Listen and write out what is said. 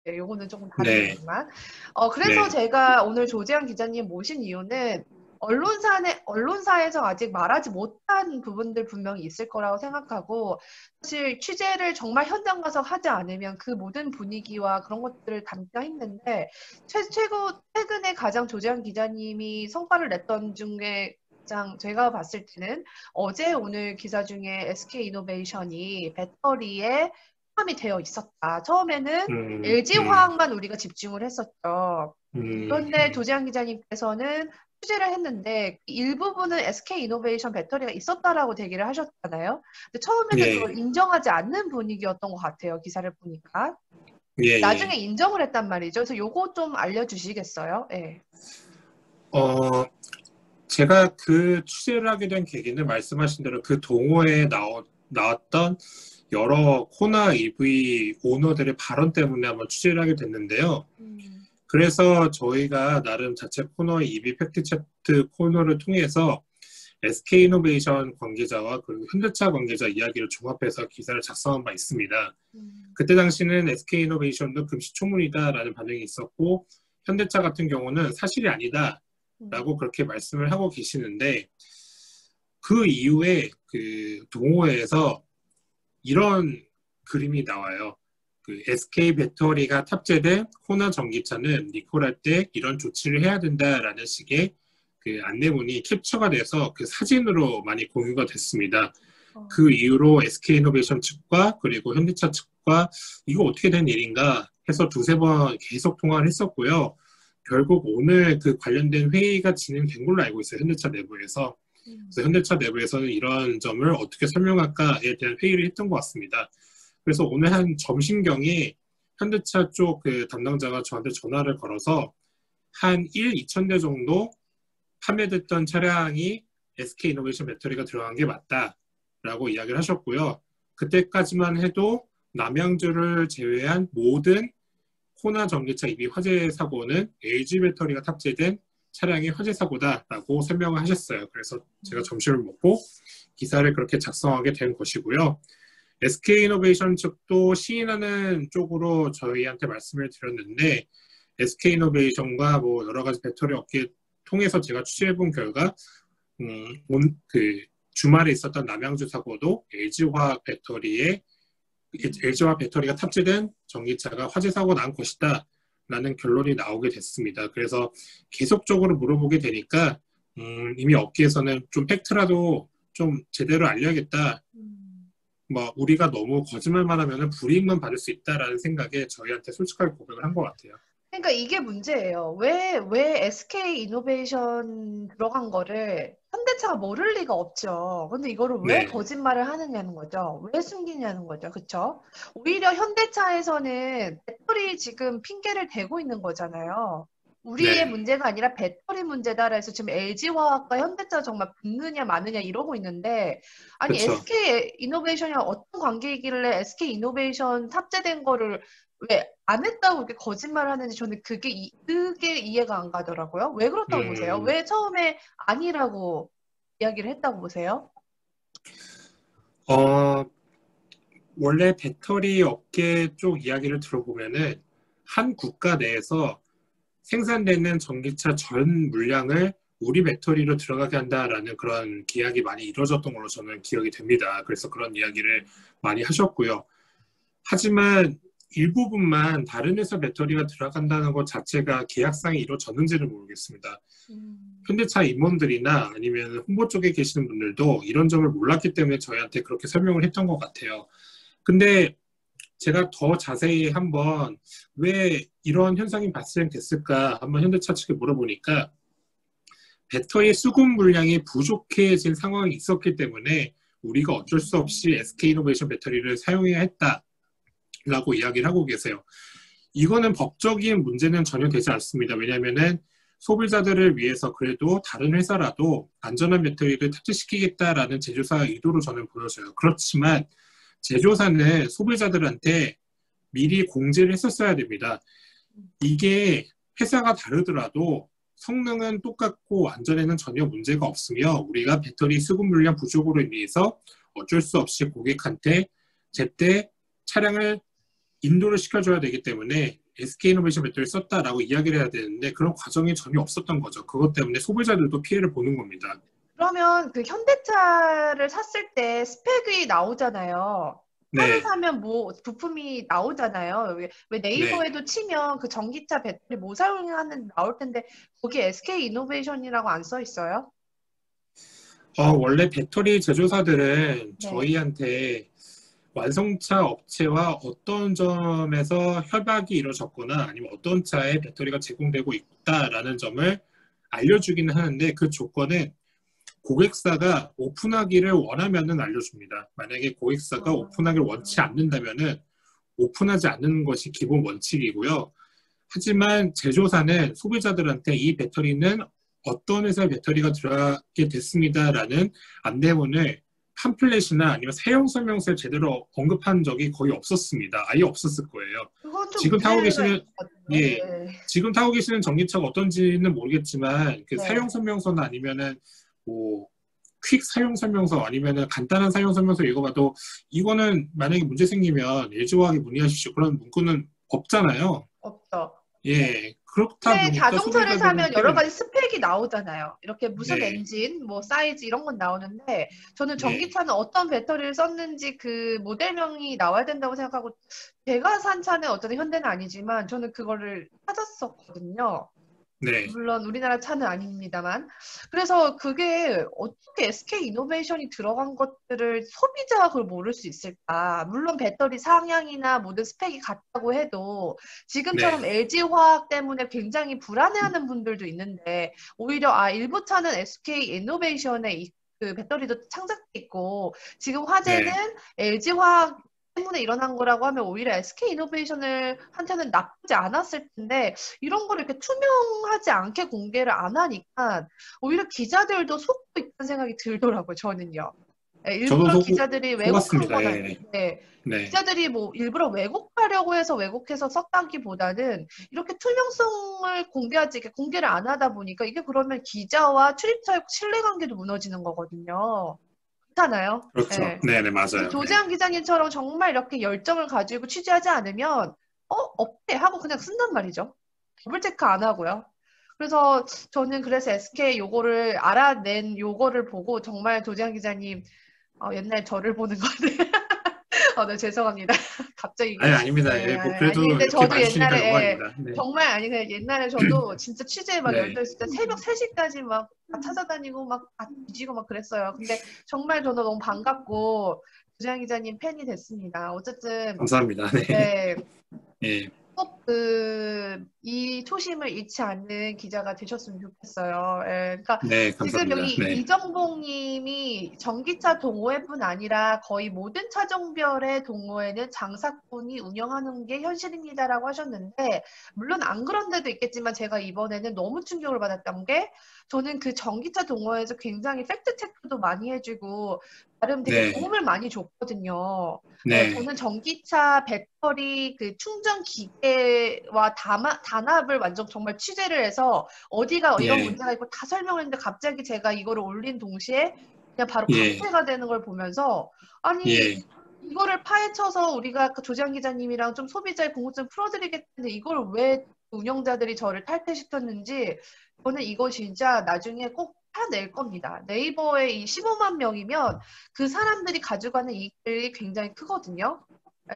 네, 요거는 조금 다른 네, 거지만. 그래서 네, 제가 오늘 조재현 기자님 모신 이유는 언론사에서 아직 말하지 못한 부분들 분명히 있을 거라고 생각하고, 사실 취재를 정말 현장 가서 하지 않으면 그 모든 분위기와 그런 것들을 담기가 힘든데, 최근에 가장 조재현 기자님이 성과를 냈던 중에 가장 제가 봤을 때는 어제 오늘 기사 중에 SK이노베이션이 배터리에 포함이 되어 있었다. 처음에는 음, 음, LG화학만 우리가 집중을 했었죠. 음, 그런데 조재한 기자님께서는 취재를 했는데 일부분은 SK이노베이션 배터리가 있었다라고 대기를 하셨잖아요. 근데 처음에는 예, 그걸 인정하지 않는 분위기였던 것 같아요. 기사를 보니까. 예, 나중에 예. 인정을 했단 말이죠. 그래서 요거 좀 알려주시겠어요? 예. 어, 제가 그 취재를 하게 된 계기는 말씀하신 대로 그 동호회에 나왔던 여러 코나 EV 오너들의 발언 때문에 한번 취재를 하게 됐는데요. 음, 그래서 저희가 나름 자체 코너 EV 팩트체크 코너를 통해서 SK이노베이션 관계자와 그리고 현대차 관계자 이야기를 종합해서 기사를 작성한 바 있습니다. 음, 그때 당시는 SK이노베이션도 금시초문이다라는 반응이 있었고 현대차 같은 경우는 사실이 음, 아니다라고 그렇게 말씀을 하고 계시는데 그 이후에 그 동호회에서 이런 그림이 나와요. 그 SK 배터리가 탑재된 호나 전기차는 리콜할 때 이런 조치를 해야 된다라는 식의 그 안내문이 캡처가 돼서 그 사진으로 많이 공유가 됐습니다. 어, 그 이후로 SK이노베이션 측과 그리고 현대차 측과 이거 어떻게 된 일인가 해서 두세 번 계속 통화를 했었고요. 결국 오늘 그 관련된 회의가 진행된 걸로 알고 있어요. 현대차 내부에서. 음, 그래서 현대차 내부에서는 이런 점을 어떻게 설명할까에 대한 회의를 했던 것 같습니다. 그래서 오늘 한 점심경에 현대차 쪽 그 담당자가 저한테 전화를 걸어서 한 1, 2천 대 정도 판매됐던 차량이 SK이노베이션 배터리가 들어간 게 맞다라고 이야기를 하셨고요. 그때까지만 해도 남양주를 제외한 모든 호나 전기차 EV 화재 사고는 LG 배터리가 탑재된 차량의 화재 사고다라고 설명을 하셨어요. 그래서 제가 음, 점심을 먹고 기사를 그렇게 작성하게 된 것이고요. SK이노베이션 측도 시인하는 쪽으로 저희한테 말씀을 드렸는데 SK이노베이션과 뭐 여러 가지 배터리 업계 통해서 제가 취재해본 결과 그 주말에 있었던 남양주 사고도 LG화학 배터리가 탑재된 전기차가 화재 사고 난 것이다 라는 결론이 나오게 됐습니다. 그래서 계속적으로 물어보게 되니까 이미 업계에서는 좀 팩트라도 좀 제대로 알려야겠다. 음. 뭐 우리가 너무 거짓말만 하면 불이익만 받을 수 있다라는 생각에 저희한테 솔직하게 고백을 한 것 같아요. 그러니까 이게 문제예요. 왜 SK 이노베이션 들어간 거를 현대차가 모를 리가 없죠. 근데 이거를 왜 네, 거짓말을 하느냐는 거죠. 왜 숨기냐는 거죠. 그쵸? 오히려 현대차에서는 배터리 지금 핑계를 대고 있는 거잖아요. 우리의 네, 문제가 아니라 배터리 문제다. 그래서 지금 LG화학과 현대차 정말 붙느냐 마느냐 이러고 있는데, 아니 그렇죠. SK 이노베이션이랑 어떤 관계이길래 SK 이노베이션 탑재된 거를 왜 안 했다고 이렇게 거짓말을 하는지 저는 그게 이해가 안 가더라고요. 왜 그렇다고 보세요? 음, 왜 처음에 아니라고 이야기를 했다고 보세요? 어, 원래 배터리 업계 쪽 이야기를 들어보면은 한 국가 내에서 생산되는 전기차 전 물량을 우리 배터리로 들어가게 한다라는 그런 계약이 많이 이루어졌던 걸로 저는 기억이 됩니다. 그래서 그런 이야기를 많이 하셨고요. 하지만 일부분만 다른 회사 배터리가 들어간다는 것 자체가 계약상에 이루어졌는지는 모르겠습니다. 음, 현대차 임원들이나 아니면 홍보 쪽에 계시는 분들도 이런 점을 몰랐기 때문에 저희한테 그렇게 설명을 했던 것 같아요. 근데 제가 더 자세히 한번 왜 이런 현상이 발생됐을까 한번 현대차 측에 물어보니까 배터리 수급 물량이 부족해진 상황이 있었기 때문에 우리가 어쩔 수 없이 SK이노베이션 배터리를 사용해야 했다라고 이야기를 하고 계세요. 이거는 법적인 문제는 전혀 되지 않습니다. 왜냐하면 소비자들을 위해서 그래도 다른 회사라도 안전한 배터리를 탑재시키겠다라는 제조사 의도로 저는 보여져요. 그렇지만 제조사는 소비자들한테 미리 공지를 했었어야 됩니다. 이게 회사가 다르더라도 성능은 똑같고 안전에는 전혀 문제가 없으며 우리가 배터리 수급 물량 부족으로 인해서 어쩔 수 없이 고객한테 제때 차량을 인도를 시켜줘야 되기 때문에 SK이노베이션 배터리를 썼다라고 이야기를 해야 되는데 그런 과정이 전혀 없었던 거죠. 그것 때문에 소비자들도 피해를 보는 겁니다. 그러면 그 현대차를 샀을 때 스펙이 나오잖아요. 차를 네, 사면 뭐 부품이 나오잖아요. 왜 네. 네이버에도 치면 그 전기차 배터리 뭐 사용하는 나올 텐데 거기 SK 이노베이션이라고 안 써 있어요? 원래 배터리 제조사들은 네. 저희한테 완성차 업체와 어떤 점에서 협약이 이루어졌거나 아니면 어떤 차에 배터리가 제공되고 있다라는 점을 알려주기는 하는데 그 조건은 고객사가 오픈하기를 원하면은 알려줍니다. 만약에 고객사가 오픈하기를 원치 않는다면은 오픈하지 않는 것이 기본 원칙이고요. 하지만 제조사는 소비자들한테 이 배터리는 어떤 회사의 배터리가 들어가게 됐습니다라는 안내문을 팜플렛이나 아니면 사용 설명서에 제대로 언급한 적이 거의 없었습니다. 아예 없었을 거예요. 그건 좀 지금 타고 문제가 계시는 있는 것 같아요. 예, 네. 지금 타고 계시는 전기차가 어떤지는 모르겠지만 그 사용 네. 설명서나 아니면은 뭐 퀵 사용 설명서 아니면은 간단한 사용 설명서 읽어봐도 이거는 만약에 문제 생기면 LG화학에 문의하십시오. 그런 문구는 없잖아요. 없죠. 예, 그렇다 근데 보니까 자동차를 사면 여러 소비자들한테 가지 스펙이 나오잖아요. 이렇게 무슨 네, 엔진, 뭐 사이즈 이런 건 나오는데 저는 네, 전기차는 어떤 배터리를 썼는지 그 모델명이 나와야 된다고 생각하고 제가 산 차는 어쨌든 현대는 아니지만 저는 그거를 찾았었거든요. 네. 물론 우리나라 차는 아닙니다만. 그래서 그게 어떻게 SK 이노베이션이 들어간 것들을 소비자가 그걸 모를 수 있을까? 물론 배터리 상향이나 모든 스펙이 같다고 해도 네, 지금처럼 LG화학 때문에 굉장히 불안해하는 분들도 있는데 오히려 일부 차는 SK 이노베이션에 그 배터리도 창작돼 있고 지금 화제는 네. LG화학 때문에 일어난 거라고 하면 오히려 SK 이노베이션을 한테는 나쁘지 않았을 텐데 이런 거를 이렇게 투명하지 않게 공개를 안 하니까 오히려 기자들도 속고 있다는 생각이 들더라고요, 저는요. 예, 저도 일부러 기자들이 왜곡한 속았습니다. 건 예, 아닌데, 네. 기자들이 뭐 일부러 왜곡하려고 해서 왜곡해서 썼다기보다는 이렇게 투명성을 공개하지, 이렇게 공개를 안 하다 보니까 이게 그러면 기자와 출입처의 신뢰관계도 무너지는 거거든요. 그렇잖아요. 그렇죠. 예. 네, 네, 그래서 맞아요. 네. 조재한 기자님처럼 정말 이렇게 열정을 가지고 취재하지 않으면 없대 하고 그냥 쓴단 말이죠. 더블 체크 안 하고요. 그래서 저는 그래서 SK 요거를 알아낸 요거를 보고 정말 조재한 기자님 옛날 저를 보는 거네. 네, 죄송합니다. 갑자기 이게 아니, 아닙니다. 예, 뭐 그래도 아니 근데 이렇게 저도 봐주시니까 옛날에 영광입니다. 네, 정말 아니 그냥 옛날에 저도 진짜 취재 막 네. 12시 때 새벽 3시까지 막 다 찾아다니고 막 다 뒤지고 막 그랬어요. 근데 정말 저도 너무 반갑고 조재한 기자님 팬이 됐습니다. 어쨌든 감사합니다. 네, 네. 예, 꼭 이 초심을 잃지 않는 기자가 되셨으면 좋겠어요. 예, 그러니까 네, 지금 감사합니다. 여기 네, 이정봉 님이 전기차 동호회뿐 아니라 거의 모든 차종별의 동호회는 장사꾼이 운영하는 게 현실입니다라고 하셨는데, 물론 안 그런 데도 있겠지만 제가 이번에는 너무 충격을 받았던 게 저는 그 전기차 동호회에서 굉장히 팩트 체크도 많이 해주고 나름 되게 네, 도움을 많이 줬거든요. 네, 네, 저는 전기차 배터리 그 충전 기계와 단합을 완전 정말 취재를 해서 어디가 이런 예, 문제가 있고 다 설명을 했는데 갑자기 제가 이거를 올린 동시에 그냥 바로 예, 강퇴가 되는 걸 보면서 아니 예, 이거를 파헤쳐서 우리가 그 조장 기자님이랑 좀 소비자의 궁금증 풀어드리겠는데 이걸 왜 운영자들이 저를 탈퇴시켰는지 저는 이거 진짜 나중에 꼭 파낼 겁니다. 네이버에 이 15만 명이면 그 사람들이 가져가는 이익들이 굉장히 크거든요.